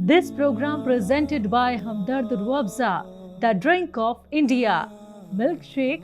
This program presented by Hamdard Ruabza, the drink of India, milkshake,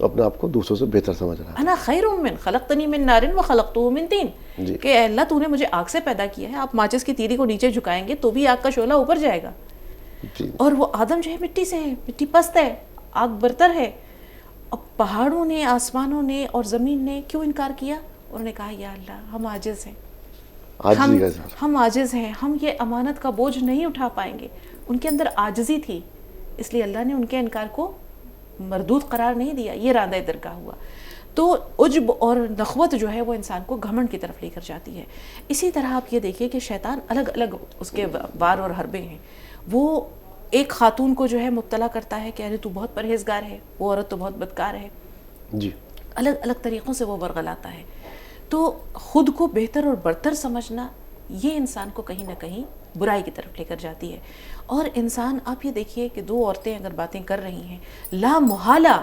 اپنے آپ کو دوسروں سے بہتر سمجھ رہا ہے. انا خیر من خلقتنی من نار وخلقتہ من طین, جی. کہ اے اللہ تو نے مجھے آگ سے پیدا کیا ہے, آپ ماچس کی تیری کو نیچے جھکائیں گے تو بھی آگ کا شعلہ اوپر جائے گا, جی. اور وہ آدم جو ہے مٹی سے ہے, مٹی پست ہے, آگ برتر ہے. اب پہاڑوں نے, آسمانوں نے اور زمین نے کیوں انکار کیا؟ انہوں نے کہا یا اللہ ہم عاجز ہیں, عاجزی کا اظہار. ہم عاجز ہیں, ہم یہ امانت کا بوجھ نہیں اٹھا پائیں گے. ان کے اندر عاجزی تھی, اس لیے اللہ نے ان کے انکار کو مردود قرار نہیں دیا, یہ راندہ درگاہ ہوا. تو عجب اور نخوت جو ہے وہ انسان کو گھمنڈ کی طرف لے کر جاتی ہے. اسی طرح آپ یہ دیکھیے کہ شیطان الگ الگ اس کے وار اور حربے ہیں. وہ ایک خاتون کو جو ہے مبتلا کرتا ہے کہ ارے تو بہت پرہیزگار ہے, وہ عورت تو بہت بدکار ہے. جی. الگ الگ طریقوں سے وہ ورغلاتا ہے. تو خود کو بہتر اور برتر سمجھنا یہ انسان کو کہیں نہ کہیں برائی کی طرف لے کر جاتی ہے. اور انسان, آپ یہ دیکھیے کہ دو عورتیں اگر باتیں کر رہی ہیں, لا محالہ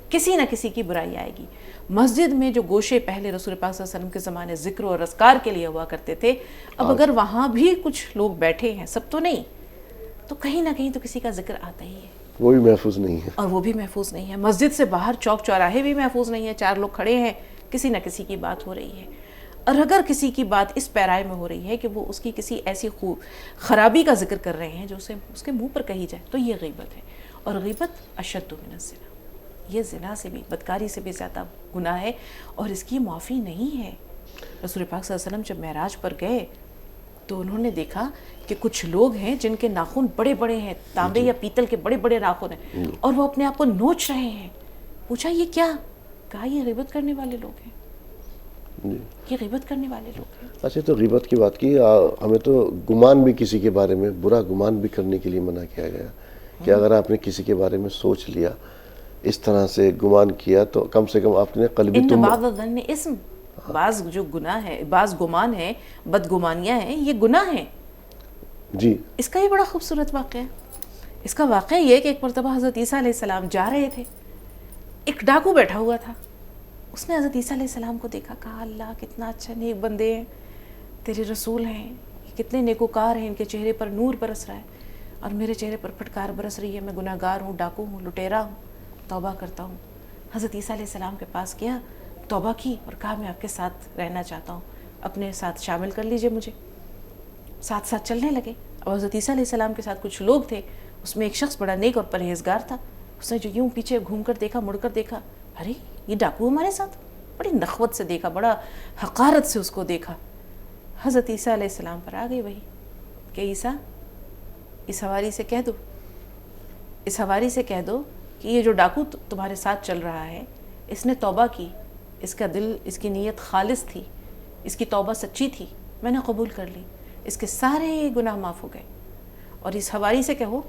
کسی نہ کسی کی برائی آئے گی. مسجد میں جو گوشے پہلے رسول پاک صلی اللہ علیہ وسلم کے زمانے ذکر اور اذکار کے لیے ہوا کرتے تھے, اب اگر وہاں بھی کچھ لوگ بیٹھے ہیں, سب تو نہیں, تو کہیں نہ کہیں تو کسی کا ذکر آتا ہی ہے, وہ بھی محفوظ نہیں ہے. اور وہ بھی محفوظ نہیں ہے. مسجد سے باہر چوک چوراہے بھی محفوظ نہیں ہے, چار لوگ کھڑے ہیں, کسی نہ کسی کی بات ہو رہی ہے. اور اگر کسی کی بات اس پیرائے میں ہو رہی ہے کہ وہ اس کی کسی ایسی خرابی کا ذکر کر رہے ہیں جو اسے اس کے منہ پر کہی جائے, تو یہ غیبت ہے. اور غیبت اشد من الزنا, یہ زنا سے بھی, بدکاری سے بھی زیادہ گناہ ہے, اور اس کی معافی نہیں ہے. رسول پاک صلی اللہ علیہ وسلم جب معراج پر گئے تو انہوں نے دیکھا کہ کچھ لوگ ہیں جن کے ناخن بڑے بڑے ہیں, تانبے یا پیتل کے بڑے بڑے ناخن ہیں, اور وہ اپنے آپ کو نوچ رہے ہیں. پوچھا یہ کیا؟ کہا یہ غیبت کرنے والے لوگ ہیں, یہ غیبت کرنے والے لوگ ہیں. اچھا, تو غیبت کی بات کی, ہمیں تو گمان بھی کسی کے بارے میں, برا گمان بھی کرنے کے لیے منع کیا گیا کہ اگر آپ نے کسی کے بارے میں سوچ لیا, اس طرح سے گمان کیا, تو کم سے کم آپ نے قلبی ان بعض الظن اسم, بعض جو گناہ ہے, بعض گمان ہے, بدگمانیاں ہیں, یہ گناہ ہیں. جی. اس کا یہ بڑا خوبصورت واقعہ ہے. اس کا واقعہ یہ کہ ایک مرتبہ حضرت عیسیٰ علیہ السلام جا رہے تھے, ایک ڈاکو بیٹھا ہوا تھا. اس نے حضرت عیسیٰ علیہ السلام کو دیکھا, کہا اللہ کتنا اچھا نیک بندے ہیں, تیرے رسول ہیں, کتنے نیکوکار ہیں, ان کے چہرے پر نور برس رہا ہے, اور میرے چہرے پر پھٹکار برس رہی ہے, میں گناہ گار ہوں, ڈاکو ہوں, لٹیرا ہوں, توبہ کرتا ہوں. حضرت عیسیٰ علیہ السلام کے پاس گیا, توبہ کی, اور کہا میں آپ کے ساتھ رہنا چاہتا ہوں, اپنے ساتھ شامل کر لیجئے مجھے. ساتھ ساتھ چلنے لگے. اور حضرت عیسیٰ علیہ السلام کے ساتھ کچھ لوگ تھے, اس میں ایک شخص بڑا نیک اور پرہیزگار تھا. اس نے جو یوں پیچھے گھوم کر دیکھا, مڑ کر دیکھا, ارے یہ ڈاکو ہمارے ساتھ, بڑی نخوت سے دیکھا, بڑا حقارت سے اس کو دیکھا. حضرت عیسیٰ علیہ السلام پر آ گئی وہی کہ عیسیٰ اس حواری سے کہہ دو, اس حواری سے کہہ دو کہ یہ جو ڈاکو تمہارے ساتھ چل رہا ہے, اس نے توبہ کی, اس کا دل, اس کی نیت خالص تھی, اس کی توبہ سچی تھی, میں نے قبول کر لی, اس کے سارے گناہ معاف ہو گئے. اور اس حواری سے کہو,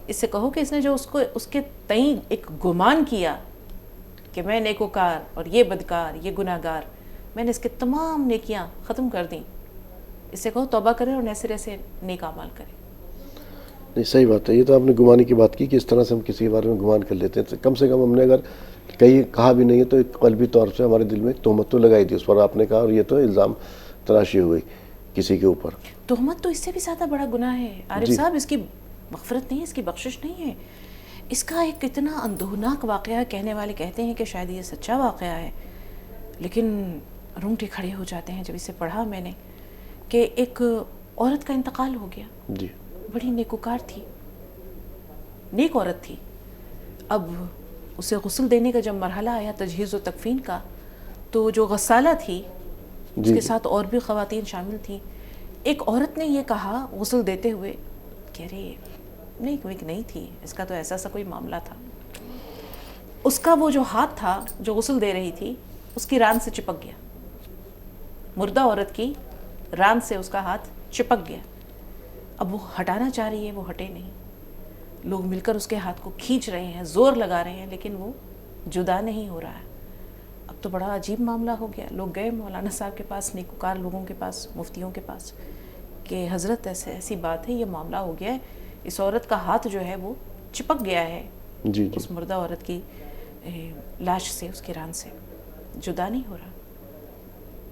اس سے کہو کہ اس نے جو اس کے تئیں ایک گمان کیا کہ میں نیکوکار اور یہ بدکار, یہ گناہ گار, میں نے اس کے تمام نیکیاں ختم کر دیں. اس سے کہو توبہ کرے اور نئے سرے سے نیک اعمال کرے. نہیں, صحیح بات ہے. یہ تو آپ نے گمانی کی بات کی کہ اس طرح سے ہم کسی کے بارے میں گمان کر لیتے ہیں. کم سے کم ہم نے اگر کہیں کہا بھی نہیں ہے تو قلبی طور سے ہمارے دل میں ایک تہمت تو لگائی تھی اس پر, آپ نے کہا, اور یہ تو الزام تراشی ہوئی کسی کے اوپر. تہمت تو اس سے بھی زیادہ بڑا گناہ ہے عارف صاحب. اس کی مغفرت نہیں ہے, اس کی بخشش نہیں ہے. اس کا ایک اتنا اندوہناک واقعہ, کہنے والے کہتے ہیں کہ شاید یہ سچا واقعہ ہے, لیکن رونگٹے کھڑے ہو جاتے ہیں جب اسے پڑھا میں نے, کہ ایک عورت کا انتقال ہو گیا. جی. بڑی نیکوکار تھی, نیک عورت تھی. اب اسے غسل دینے کا جب مرحلہ آیا تجہیز و تکفین کا, تو جو غسالہ تھی, اس کے ساتھ اور بھی خواتین شامل تھیں. ایک عورت نے یہ کہا غسل دیتے ہوئے کہ ارے نہیں تھی, اس کا تو ایسا کوئی معاملہ تھا. اس کا وہ جو ہاتھ تھا جو غسل دے رہی تھی, اس کی ران سے چپک گیا. مردہ عورت کی ران سے اس کا ہاتھ چپک گیا. اب وہ ہٹانا چاہ رہی ہے, وہ ہٹے نہیں. لوگ مل کر اس کے ہاتھ کو کھینچ رہے ہیں, زور لگا رہے ہیں, لیکن وہ جدا نہیں ہو رہا ہے. اب تو بڑا عجیب معاملہ ہو گیا. لوگ گئے مولانا صاحب کے پاس, نیکوکار لوگوں کے پاس, مفتیوں کے پاس, کہ حضرت ایسی بات ہے, یہ معاملہ ہو گیا ہے, اس عورت کا ہاتھ جو ہے وہ چپک گیا ہے اس مردہ عورت کی لاش سے, اس کی ران سے جدا نہیں ہو رہا.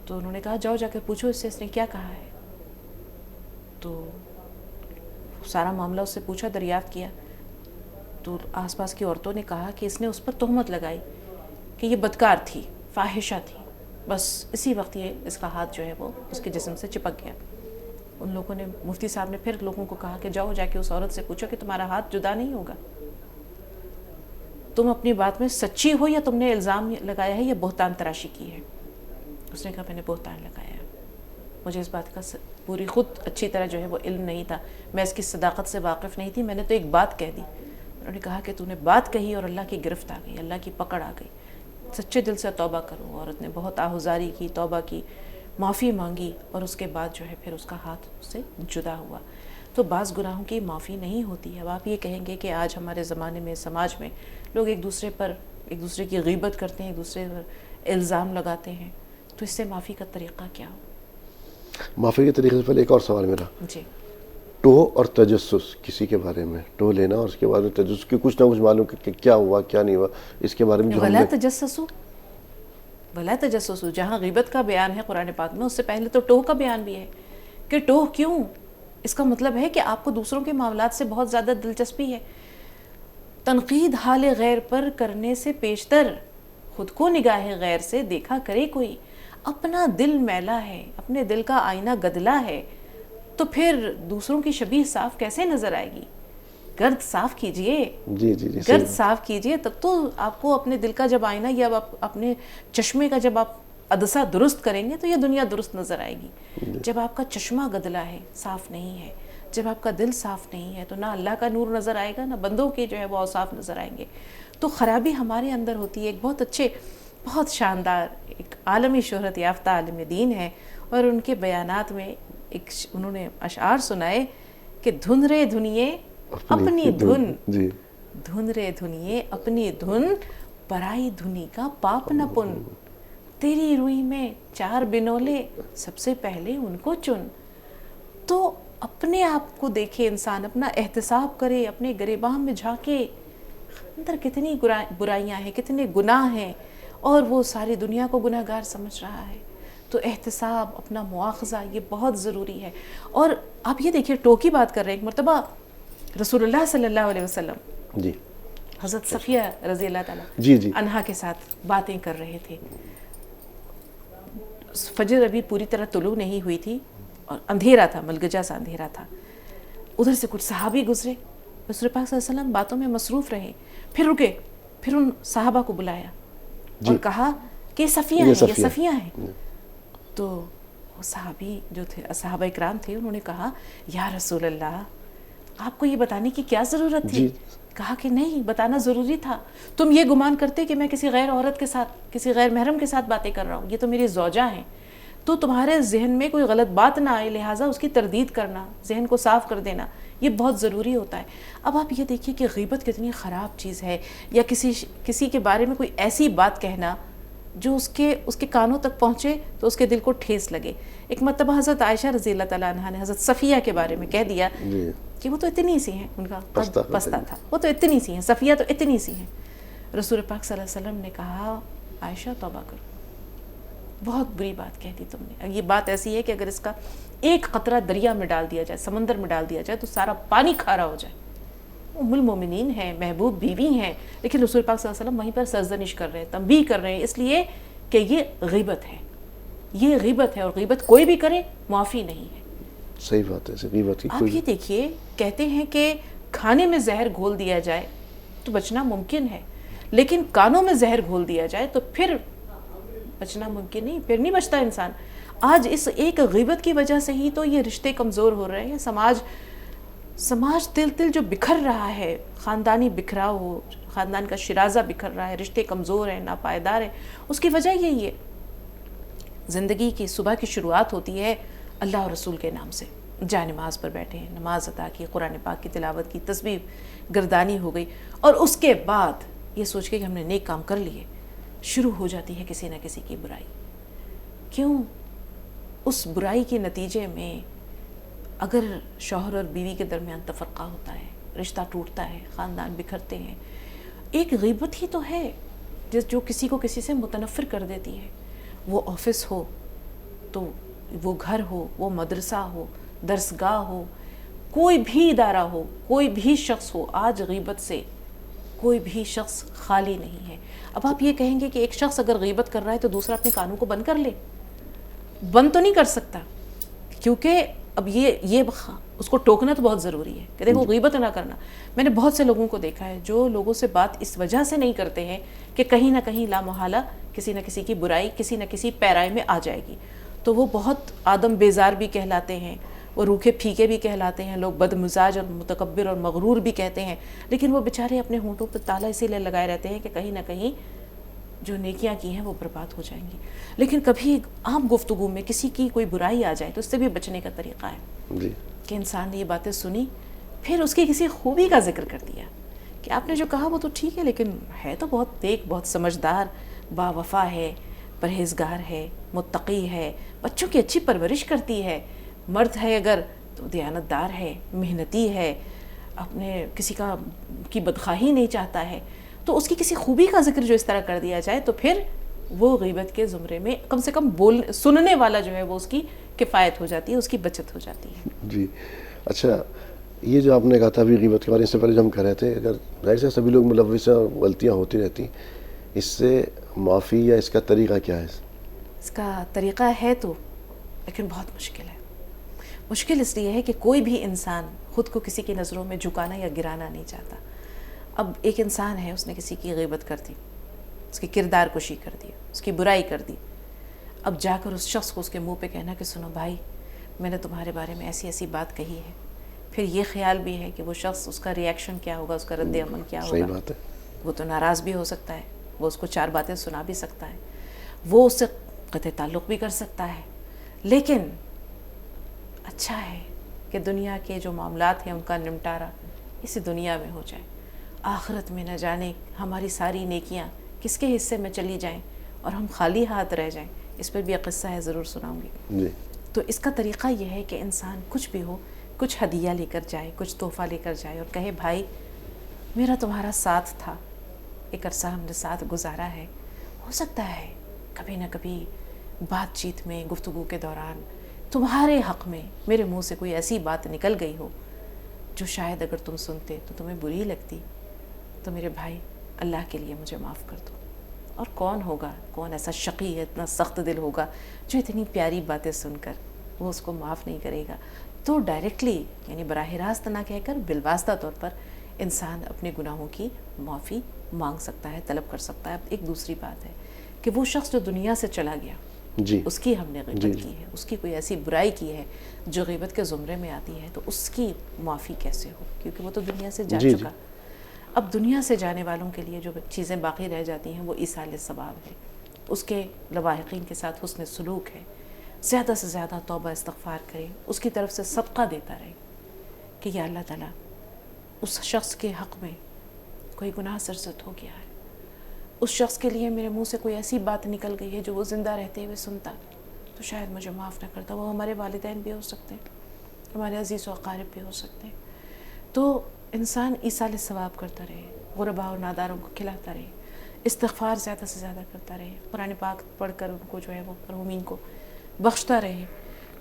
تو انہوں نے کہا جاؤ جا کے پوچھو اس سے, اس نے کیا کہا ہے. تو سارا معاملہ اس سے پوچھا, دریافت کیا, تو آس پاس کی عورتوں نے کہا کہ اس نے اس پر تہمت لگائی کہ یہ بدکار تھی، فاحشہ تھی، بس اسی وقت یہ اس کا ہاتھ جو ہے وہ اس کے جسم سے چپک گیا. ان لوگوں نے، مفتی صاحب نے پھر لوگوں کو کہا کہ جاؤ جا کے اس عورت سے پوچھو کہ تمہارا ہاتھ جدا نہیں ہوگا، تم اپنی بات میں سچی ہو یا تم نے الزام لگایا ہے یا بہتان تراشی کی ہے. اس نے کہا میں نے بہتان لگایا ہے، مجھے اس بات کا پوری خود اچھی طرح جو ہے وہ علم نہیں تھا، میں اس کی صداقت سے واقف نہیں تھی، میں نے تو ایک بات کہہ دی. انہوں نے کہا کہ تو نے بات کہی اور اللہ کی گرفت آ گئی، اللہ کی پکڑ آ گئی، سچے دل سے توبہ کرو. عورت نے بہت آہوزاری کی، توبہ کی، معافی مانگی، اور اس کے بعد جو ہے پھر اس کا ہاتھ اس سے جدا ہوا. تو بعض گناہوں کی معافی نہیں ہوتی ہے. اب آپ یہ کہیں گے کہ آج ہمارے زمانے میں، سماج میں لوگ ایک دوسرے کی غیبت کرتے ہیں، ایک دوسرے پر الزام لگاتے ہیں، تو اس سے معافی کا طریقہ کیا ہو؟ معافی کے طریقے سے پہلے ایک اور سوال میرا. جی. ٹوہ اور تجسس کسی کے بارے میں، ٹوہ لینا اور اس کے بارے میں تجسس کی کچھ نہ کچھ معلوم کہ کیا ہوا کیا نہیں ہوا، اس کے بارے میں جو ہم ولا تجسسو جہاں غیبت کا بیان ہے قرآن پاک میں، اس سے پہلے تو ٹوہ کا بیان بھی ہے کہ ٹوہ کیوں؟ اس کا مطلب ہے کہ آپ کو دوسروں کے معاملات سے بہت زیادہ دلچسپی ہے. تنقید حال غیر پر کرنے سے پیشتر خود کو نگاہ غیر سے دیکھا کرے کوئی. اپنا دل میلا ہے، اپنے دل کا آئینہ گدلا ہے، تو پھر دوسروں کی شبیہ صاف کیسے نظر آئے گی؟ گرد صاف کیجئے. جی گرد صاف کیجئے، تب تو آپ کو اپنے دل کا جب آئینہ یا اپنے چشمے کا جب آپ عدسہ درست کریں گے تو یہ دنیا درست نظر آئے گی. جب آپ کا چشمہ گدلا ہے، صاف نہیں ہے، جب آپ کا دل صاف نہیں ہے، تو نہ اللہ کا نور نظر آئے گا، نہ بندوں کے جو ہے وہ اوصاف نظر آئیں گے. تو خرابی ہمارے اندر ہوتی ہے. ایک بہت اچھے، بہت شاندار، ایک عالمی شہرت یافتہ عالم دین ہے، اور ان کے بیانات میں انہوں نے اشعار سنائے کہ دھن رے دھنیے اپنی دھن، دھن رے دھنیے اپنی دھن، پرائی دھنی کا پاپ نہ پن. تیری روئی میں 4 بنولے، سب سے پہلے ان کو چن. تو اپنے آپ کو دیکھے انسان، اپنا احتساب کرے، اپنے گریباں میں جھانکے، اندر کتنی برائیاں ہیں، کتنے گناہ ہیں، اور وہ ساری دنیا کو گناہ گار سمجھ رہا ہے. تو احتساب، اپنا مواخذہ، یہ بہت ضروری ہے. اور آپ یہ دیکھیے، ٹوہ کی بات کر رہے ہیں. ایک مرتبہ رسول اللہ صلی اللہ علیہ وسلم جی حضرت صفیہ رضی اللہ تعالیٰ جی عنہا کے ساتھ باتیں کر رہے تھے. فجر ابھی پوری طرح طلوع نہیں ہوئی تھی اور اندھیرا تھا، ملگجا سا اندھیرا تھا. ادھر سے کچھ صحابی گزرے، رسول پاک صلی اللہ علیہ وسلم باتوں میں مصروف رہے، پھر رکے، پھر ان صحابہ کو بلایا اور کہا کہ یہ صفیہ ہیں. تو وہ صحابی جو تھے، صحابہ اکرام تھے، انہوں نے کہا یا رسول اللہ، آپ کو یہ بتانے کی کیا ضرورت تھی؟ کہا کہ نہیں، بتانا ضروری تھا. تم یہ گمان کرتے کہ میں کسی غیر عورت کے ساتھ، کسی غیر محرم کے ساتھ باتیں کر رہا ہوں، یہ تو میری زوجہ ہیں. تو تمہارے ذہن میں کوئی غلط بات نہ آئے، لہٰذا اس کی تردید کرنا، ذہن کو صاف کر دینا، یہ بہت ضروری ہوتا ہے. اب آپ یہ دیکھیے کہ غیبت کتنی خراب چیز ہے، یا کسی کے بارے میں کوئی ایسی بات کہنا جو اس کے کانوں تک پہنچے تو اس کے دل کو ٹھیس لگے. ایک مرتبہ حضرت عائشہ رضی اللہ تعالیٰ عنہا نے حضرت صفیہ کے بارے میں کہہ دیا کہ وہ تو اتنی سی ہیں، ان کا پستہ تھا، وہ تو اتنی سی ہیں، صفیہ تو اتنی سی ہیں. رسول پاک صلی اللہ علیہ وسلم نے کہا عائشہ توبہ کرو، بہت بری بات کہہ دی تم نے. یہ بات ایسی ہے کہ اگر اس کا ایک قطرہ دریا میں ڈال دیا جائے، سمندر میں ڈال دیا جائے، تو سارا پانی کھارا ہو جائے. ام المومنین ہیں، محبوب بیوی ہیں، لیکن رسول پاک صلی اللہ علیہ وسلم وہیں پر سرزنش کر رہے ہیں، تنبیہ کر رہے ہیں، اس لیے کہ یہ غیبت ہے، یہ غیبت ہے، اور غیبت کوئی بھی کرے معافی نہیں ہے. صحیح بات ہے، غیبت کی آپ یہ دیکھیے، کہتے ہیں کہ کھانے میں زہر گھول دیا جائے تو بچنا ممکن ہے، لیکن کانوں میں زہر گھول دیا جائے تو پھر بچنا ممکن نہیں، پھر نہیں بچتا انسان. آج اس ایک غیبت کی وجہ سے ہی تو یہ رشتے کمزور ہو رہے ہیں. سماج تل جو بکھر رہا ہے، خاندانی بکھراؤ ہو، خاندان کا شرازہ بکھر رہا ہے، رشتے کمزور ہیں، ناپائیدار ہیں، اس کی وجہ یہی ہے. زندگی کی صبح کی شروعات ہوتی ہے اللہ اور رسول کے نام سے، جائے نماز پر بیٹھے ہیں، نماز ادا کی، قرآن پاک کی تلاوت کی، تسبیح گردانی ہو گئی، اور اس کے بعد یہ سوچ کے کہ ہم نے نیک کام کر لیے، شروع ہو جاتی ہے کسی نہ کسی کی برائی. کیوں؟ اس برائی کے نتیجے میں اگر شوہر اور بیوی کے درمیان تفرقہ ہوتا ہے، رشتہ ٹوٹتا ہے، خاندان بکھرتے ہیں، ایک غیبت ہی تو ہے جو کسی کو کسی سے متنفر کر دیتی ہے. وہ آفس ہو تو وہ گھر ہو، وہ مدرسہ ہو، درسگاہ ہو، کوئی بھی ادارہ ہو، کوئی بھی شخص ہو، آج غیبت سے کوئی بھی شخص خالی نہیں ہے. اب آپ یہ کہیں گے کہ ایک شخص اگر غیبت کر رہا ہے تو دوسرا اپنے کانوں کو بند کر لے. بند تو نہیں کر سکتا, کیونکہ اب یہ اس کو ٹوکنا تو بہت ضروری ہے کہ دیکھو غیبت نہ کرنا. میں نے بہت سے لوگوں کو دیکھا ہے جو لوگوں سے بات اس وجہ سے نہیں کرتے ہیں کہ کہیں نہ کہیں لا محالہ کسی نہ کسی کی برائی کسی نہ کسی پیرائی میں آ جائے گی, تو وہ بہت آدم بیزار بھی کہلاتے ہیں, وہ روکھے پھیکے بھی کہلاتے ہیں, لوگ بد مزاج اور متکبر اور مغرور بھی کہتے ہیں, لیکن وہ بیچارے اپنے ہونٹوں پہ تالا اسی لیے لگائے رہتے ہیں کہ کہیں نہ کہیں جو نیکیاں کی ہیں وہ برباد ہو جائیں گی. لیکن کبھی عام گفتگو میں کسی کی کوئی برائی آ جائے تو اس سے بھی بچنے کا طریقہ ہے جی کہ انسان نے یہ باتیں سنی, پھر اس کی کسی خوبی کا ذکر کر دیا کہ آپ نے جو کہا وہ تو ٹھیک ہے, لیکن ہے تو بہت نیک, بہت سمجھدار, با وفا ہے, پرہیزگار ہے, متقی ہے, بچوں کی اچھی پرورش کرتی ہے, مرد ہے اگر تو دیانتدار ہے, محنتی ہے, اپنے کسی کی بدخواہی نہیں چاہتا ہے. تو اس کی کسی خوبی کا ذکر جو اس طرح کر دیا جائے تو پھر وہ غیبت کے زمرے میں کم سے کم سننے والا جو ہے وہ اس کی کفایت ہو جاتی ہے, اس کی بچت ہو جاتی ہے. جی اچھا, یہ جو آپ نے کہا تھا ابھی غیبت کے بارے میں, اس سے پہلے جو ہم کہہ رہے تھے, اگر ظاہر سے سبھی لوگ ملوث ہیں اور غلطیاں ہوتی رہتی, اس سے معافی یا اس کا طریقہ کیا ہے؟ اس کا طریقہ ہے تو لیکن بہت مشکل ہے. مشکل اس لیے ہے کہ کوئی بھی انسان خود کو کسی کی نظروں میں جھکانا یا گرانا نہیں چاہتا. اب ایک انسان ہے, اس نے کسی کی غیبت کر دی, اس کی کردار کشی کر دی, اس کی برائی کر دی. اب جا کر اس شخص کو اس کے منہ پہ کہنا کہ سنو بھائی میں نے تمہارے بارے میں ایسی ایسی بات کہی ہے, پھر یہ خیال بھی ہے کہ وہ شخص اس کا ریئیکشن کیا ہوگا, اس کا رد عمل کیا ہوگا. صحیح بات ہے. وہ تو ناراض بھی ہو سکتا ہے, وہ اس کو 4 باتیں سنا بھی سکتا ہے, وہ اس سے قطع تعلق بھی کر سکتا ہے, لیکن اچھا ہے کہ دنیا کے جو معاملات ہیں ان کا نمٹارا اسی دنیا میں ہو جائے. آخرت میں نہ جانے ہماری ساری نیکیاں کس کے حصے میں چلی جائیں اور ہم خالی ہاتھ رہ جائیں. اس پر بھی ایک قصہ ہے, ضرور سناؤں گی. جی تو اس کا طریقہ یہ ہے کہ انسان کچھ بھی ہو, کچھ ہدیہ لے کر جائے, کچھ تحفہ لے کر جائے اور کہے بھائی میرا تمہارا ساتھ تھا, ایک عرصہ ہم نے ساتھ گزارا ہے, ہو سکتا ہے کبھی نہ کبھی بات چیت میں, گفتگو کے دوران تمہارے حق میں میرے منہ سے کوئی ایسی بات نکل گئی ہو جو شاید اگر تم سنتے تو تمہیں بری لگتی, تو میرے بھائی اللہ کے لیے مجھے معاف کر دو. اور کون ہوگا, کون ایسا شقی ہے, اتنا سخت دل ہوگا جو اتنی پیاری باتیں سن کر وہ اس کو معاف نہیں کرے گا. تو ڈائریکٹلی یعنی براہ راست نہ کہہ کر بالواسطہ طور پر انسان اپنے گناہوں کی معافی مانگ سکتا ہے, طلب کر سکتا ہے. اب ایک دوسری بات ہے کہ وہ شخص جو دنیا سے چلا گیا, جی اس کی ہم نے غیبت کی ہے, اس کی کوئی ایسی برائی کی ہے جو غیبت کے زمرے میں آتی ہے, تو اس کی معافی کیسے ہو, کیونکہ وہ تو دنیا سے جا چکا. اب دنیا سے جانے والوں کے لیے جو چیزیں باقی رہ جاتی ہیں وہ ایصال ثواب ہے, اس کے لواحقین کے ساتھ حسن سلوک ہے, زیادہ سے زیادہ توبہ استغفار کرے, اس کی طرف سے صدقہ دیتا رہے کہ یا اللہ تعالیٰ اس شخص کے حق میں کوئی گناہ سرزد ہو گیا ہے, اس شخص کے لیے میرے منہ سے کوئی ایسی بات نکل گئی ہے جو وہ زندہ رہتے ہوئے سنتا تو شاید مجھے معاف نہ کرتا. وہ ہمارے والدین بھی ہو سکتے ہیں, ہمارے عزیز و اقارب بھی ہو سکتے ہیں. تو انسان ایصال ثواب کرتا رہے, غرباء اور ناداروں کو کھلاتا رہے, استغفار زیادہ سے زیادہ کرتا رہے, قرآن پاک پڑھ کر ان کو جو ہے وہ مرحومین کو بخشتا رہے.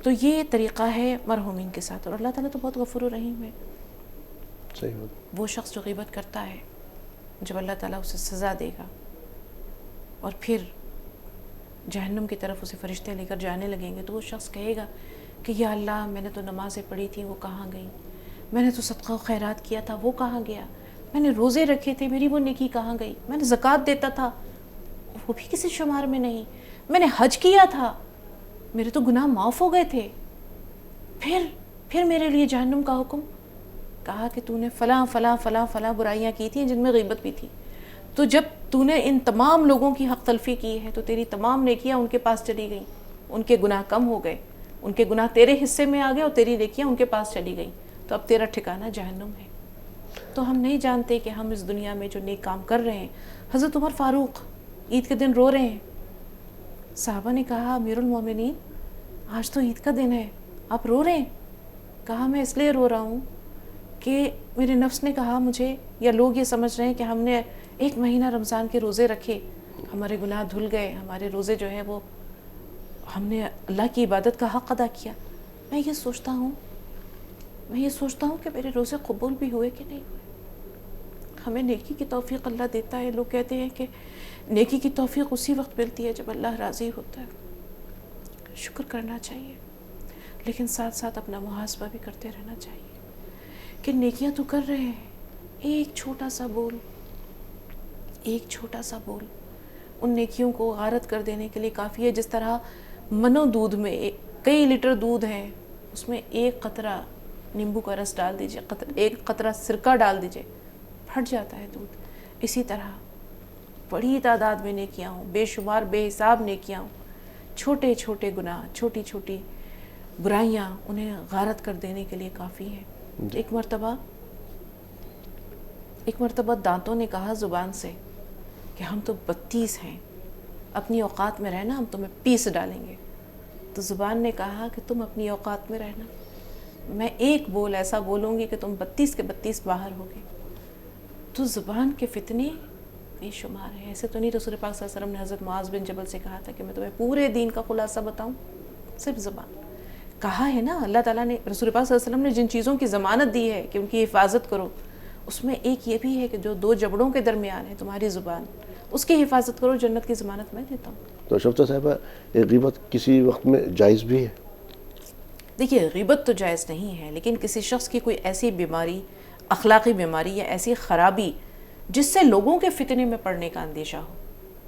تو یہ طریقہ ہے مرحومین کے ساتھ, اور اللہ تعالیٰ تو بہت غفور و رحیم ہے. صحیح بات. وہ شخص جو غیبت کرتا ہے جب اللہ تعالیٰ اسے سزا دے گا اور پھر جہنم کی طرف اسے فرشتے لے کر جانے لگیں گے, تو وہ شخص کہے گا کہ یا اللہ میں نے تو نمازیں پڑھی تھیں وہ کہاں گئیں, میں نے تو صدقہ و خیرات کیا تھا وہ کہاں گیا, میں نے روزے رکھے تھے میری وہ نیکی کہاں گئی, میں نے زکوٰۃ دیتا تھا وہ بھی کسی شمار میں نہیں, میں نے حج کیا تھا میرے تو گناہ معاف ہو گئے تھے, پھر میرے لیے جہنم کا حکم. کہا کہ تو نے فلاں فلاں فلاں فلاں برائیاں کی تھیں جن میں غیبت بھی تھی, تو جب تو نے ان تمام لوگوں کی حق تلفی کی ہے تو تیری تمام نیکیاں ان کے پاس چلی گئیں, ان کے گناہ کم ہو گئے, ان کے گناہ تیرے حصے میں آ گئے اور تیری نیکیاں ان کے پاس چلی گئیں, تو اب تیرا ٹھکانہ جہنم ہے. تو ہم نہیں جانتے کہ ہم اس دنیا میں جو نیک کام کر رہے ہیں. حضرت عمر فاروق عید کے دن رو رہے ہیں, صحابہ نے کہا امیر المومنین آج تو عید کا دن ہے, آپ رو رہے ہیں؟ کہا میں اس لیے رو رہا ہوں کہ میرے نفس نے کہا مجھے, یا لوگ یہ سمجھ رہے ہیں کہ ہم نے 1 مہینہ رمضان کے روزے رکھے, ہمارے گناہ دھل گئے, ہمارے روزے جو ہے وہ ہم نے اللہ کی عبادت کا حق ادا کیا. میں یہ سوچتا ہوں کہ میرے روزے قبول بھی ہوئے کہ نہیں ہوئے. ہمیں نیکی کی توفیق اللہ دیتا ہے. لوگ کہتے ہیں کہ نیکی کی توفیق اسی وقت ملتی ہے جب اللہ راضی ہوتا ہے. شکر کرنا چاہیے, لیکن ساتھ ساتھ اپنا محاسبہ بھی کرتے رہنا چاہیے کہ نیکیاں تو کر رہے ہیں, ایک چھوٹا سا بول ان نیکیوں کو غارت کر دینے کے لیے کافی ہے. جس طرح منو دودھ میں کئی لیٹر دودھ ہے, اس میں ایک قطرہ نیمبو کا رس ڈال دیجئے, ایک قطرہ سرکہ ڈال دیجئے, پھٹ جاتا ہے دودھ. اسی طرح بڑی تعداد میں نیکیاں ہوں, بے شمار بے حساب نیکیاں ہوں, چھوٹے چھوٹے گناہ, چھوٹی چھوٹی برائیاں انہیں غارت کر دینے کے لیے کافی ہیں. ایک مرتبہ دانتوں نے کہا زبان سے کہ ہم تو 32 ہیں, اپنی اوقات میں رہنا, ہم تمہیں پیس ڈالیں گے. تو زبان نے کہا کہ تم اپنی اوقات میں رہنا, میں ایک بول ایسا بولوں گی کہ تم 32 کے 32 باہر ہوگے. تو زبان کے فتنے بے شمار ہیں. ایسے تو نہیں رسول پاک صلی اللہ علیہ وسلم نے حضرت معاذ بن جبل سے کہا تھا کہ میں تمہیں پورے دین کا خلاصہ بتاؤں, صرف زبان. کہا ہے نا اللہ تعالیٰ نے, رسول پاک صلی اللہ علیہ وسلم نے جن چیزوں کی ضمانت دی ہے کہ ان کی حفاظت کرو, اس میں ایک یہ بھی ہے کہ جو 2 جبڑوں کے درمیان ہے تمہاری زبان, اس کی حفاظت کرو, جنت کی ضمانت میں دیتا ہوں. تو شفتا صاحبہ, غیبت کسی وقت میں جائز بھی ہے؟ دیکھیے غیبت تو جائز نہیں ہے, لیکن کسی شخص کی کوئی ایسی بیماری, اخلاقی بیماری یا ایسی خرابی جس سے لوگوں کے فتنے میں پڑنے کا اندیشہ ہو.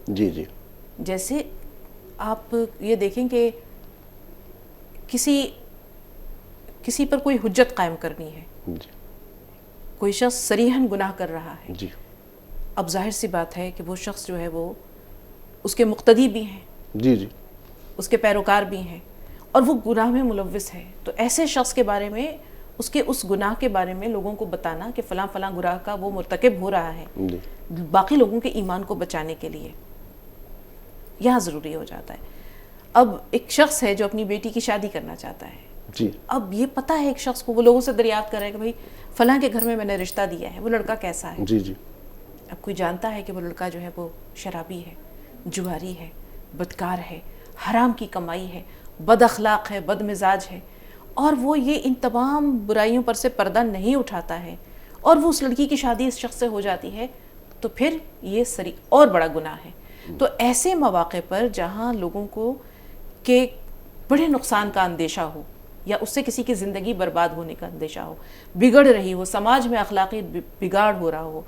جی جی. جیسے آپ یہ دیکھیں کہ کسی پر کوئی حجت قائم کرنی ہے, جی. کوئی شخص صریحاً گناہ کر رہا ہے, جی. اب ظاہر سی بات ہے کہ وہ شخص جو ہے وہ اس کے مقتدی بھی ہیں, جی جی, اس کے پیروکار بھی ہیں, اور وہ گناہ میں ملوث ہے. تو ایسے شخص کے بارے میں, اس کے اس گناہ کے بارے میں لوگوں کو بتانا کہ فلاں فلاں گناہ کا وہ مرتکب ہو رہا ہے, جی. باقی لوگوں کے ایمان کو بچانے کے لیے یہاں ضروری ہو جاتا ہے. اب ایک شخص ہے جو اپنی بیٹی کی شادی کرنا چاہتا ہے, جی. اب یہ پتہ ہے ایک شخص کو, وہ لوگوں سے دریافت کر رہا ہے کہ بھائی فلاں کے گھر میں نے رشتہ دیا ہے, وہ لڑکا کیسا ہے. جی جی. اب کوئی جانتا ہے کہ وہ لڑکا جو ہے وہ شرابی ہے, جواری ہے, بدکار ہے, حرام کی کمائی ہے, بد اخلاق ہے, بد مزاج ہے, اور وہ یہ ان تمام برائیوں پر سے پردہ نہیں اٹھاتا ہے, اور وہ اس لڑکی کی شادی اس شخص سے ہو جاتی ہے, تو پھر یہ اور بڑا گناہ ہے. تو ایسے مواقع پر جہاں لوگوں کو کہ بڑے نقصان کا اندیشہ ہو, یا اس سے کسی کی زندگی برباد ہونے کا اندیشہ ہو, بگڑ رہی ہو, سماج میں اخلاقی بگاڑ ہو رہا ہو,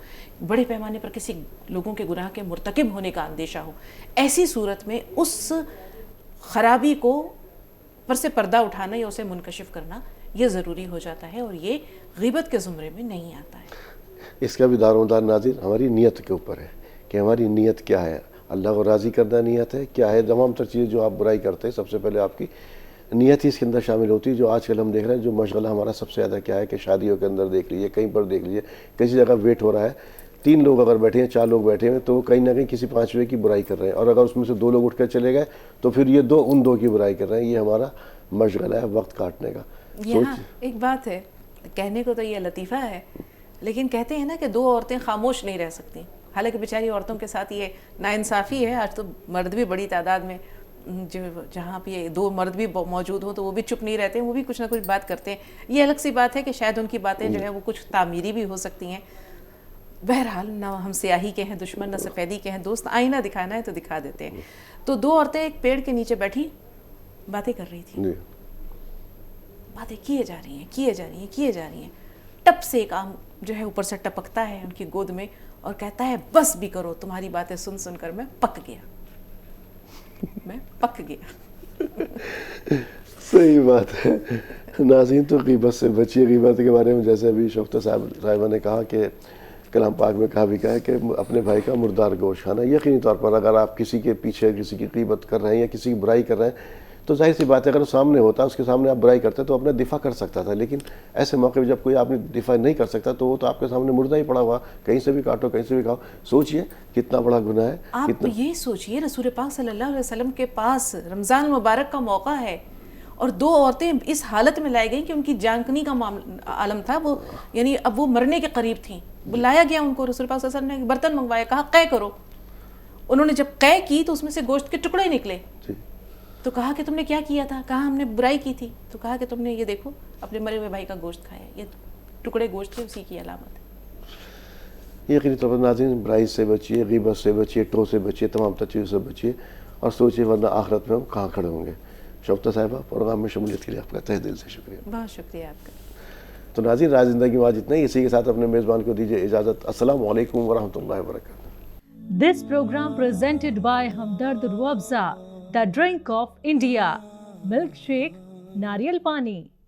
بڑے پیمانے پر کسی لوگوں کے گناہ کے مرتکب ہونے کا اندیشہ ہو, ایسی صورت میں اس خرابی کو پر سے پردہ اٹھانا یا اسے منکشف کرنا یہ ضروری ہو جاتا ہے, اور یہ غیبت کے زمرے میں نہیں آتا ہے. اس کا بھی دار و مدار ناظرین ہماری نیت کے اوپر ہے کہ ہماری نیت کیا ہے, اللہ کو راضی کردہ نیت ہے کیا ہے. تمام تر چیزیں جو آپ برائی کرتے ہیں, سب سے پہلے آپ کی نیت ہی اس کے اندر شامل ہوتی ہے. جو آج کل ہم دیکھ رہے ہیں, جو مشغلہ ہمارا سب سے زیادہ کیا ہے کہ شادیوں کے اندر دیکھ لیجیے, کہیں پر دیکھ لیجیے, کسی جگہ ویٹ ہو رہا ہے, 3 لوگ اگر بیٹھے ہیں, 4 لوگ بیٹھے ہیں, تو وہ کہیں نہ کہیں کسی 5ویں کی برائی کر رہے ہیں, اور اگر اس میں سے 2 لوگ اٹھ کر چلے گئے تو پھر یہ 2 ان 2 کی برائی کر رہے ہیں. یہ ہمارا مشغلہ ہے وقت کاٹنے کا. یہاں ایک بات ہے, کہنے کو تو یہ لطیفہ ہے, لیکن کہتے ہیں نا کہ 2 عورتیں خاموش نہیں رہ سکتی. حالانکہ بیچاری عورتوں کے ساتھ یہ ناانصافی ہے. آج تو مرد بھی بڑی تعداد میں, جہاں پہ یہ 2 مرد بھی موجود ہوں تو وہ بھی چپ نہیں رہتے, وہ بھی کچھ نہ کچھ بات کرتے ہیں. یہ الگ سی بات ہے کہ شاید ان کی باتیں جو ہے وہ کچھ تعمیری بھی ہو سکتی ہیں. بہرحال نہ ہم سیاہی کے ہیں دشمن, نہ سفیدی کے ہیں دوست, آئینہ دکھانا ہے تو دکھا دیتے ہیں. تو 2 عورتیں ایک پیڑ کے نیچے بیٹھی باتیں کر رہی تھیں, باتیں کیے جا رہی ہیں. ٹپ سے ایک آم جو ہے اوپر سے ٹپکتا ہے ان کی گود میں اور کہتا ہے بس بھی کرو, تمہاری باتیں سن سن کر میں پک گیا. صحیح بات ہے. ناظرین تو غیبت سے بچیے. غیبت کے بارے میں جیسے ابھی شفتا صاحبہ نے کہا کہ کلام پاک میں کہا بھی ہے کہ اپنے بھائی کا مردار گوشت کھانا. یقینی طور پر اگر آپ کسی کے پیچھے کسی کی غیبت کر رہے ہیں یا کسی کی برائی کر رہے ہیں تو ظاہر سی بات ہے اگر وہ سامنے ہوتا, اس کے سامنے آپ برائی کرتے تو اپنا دفاع کر سکتا تھا. لیکن ایسے موقع پہ جب کوئی آپ نے دفاع نہیں کر سکتا تو وہ تو آپ کے سامنے مردہ ہی پڑا ہوا, کہیں سے بھی کاٹو کہیں سے بھی کھاؤ. سوچئے کتنا بڑا گناہ ہے. آپ یہ سوچئے رسول پاک صلی اللہ علیہ وسلم کے پاس رمضان المبارک کا موقع ہے اور 2 عورتیں اس حالت میں لائی گئیں کہ ان کی جان کنی کا عالم تھا, وہ یعنی اب وہ مرنے کے قریب تھیں. بلایا گیا ان کو, رسول پاک صلی اللہ علیہ وسلم نے برتن منگوایا, کہا قے کرو. انہوں نے جب قے کی تو اس میں سے گوشت کے ٹکڑے نکلے. تو کہا کہ تم نے کیا کیا تھا؟ کہا ہم نے برائی کی تھی. تو کہا کہ تم نے یہ دیکھو اپنے مرے ہوئے بھائی کا گوشت کھایا, یہ ٹکڑے گوشت کے اسی کی علامت ہے. یقینی طور پر ناظرین برائی سے بچیے، غیبت سے بچیے، ٹو سے بچیے، تمام تر چیزوں سے بچیے اور سوچیے ورنہ آخرت میں ہم کہاں کھڑے ہوں گے۔ شوفتہ صاحبہ، پروگرام میں شمولیت کے لیے آپ کا تہہ دل سے شکریہ۔ بہت شکریہ آپ کا۔ تو ناظرین، راز زندگی میں آج اتنا ہی، اسی کے ساتھ اپنے میزبان کو دیجیے اجازت۔ السلام علیکم ورحمۃ اللہ وبرکاتہ۔ This program presented by Hamdard Ruabza, the drink of India. Milkshake, Nariyal Pani.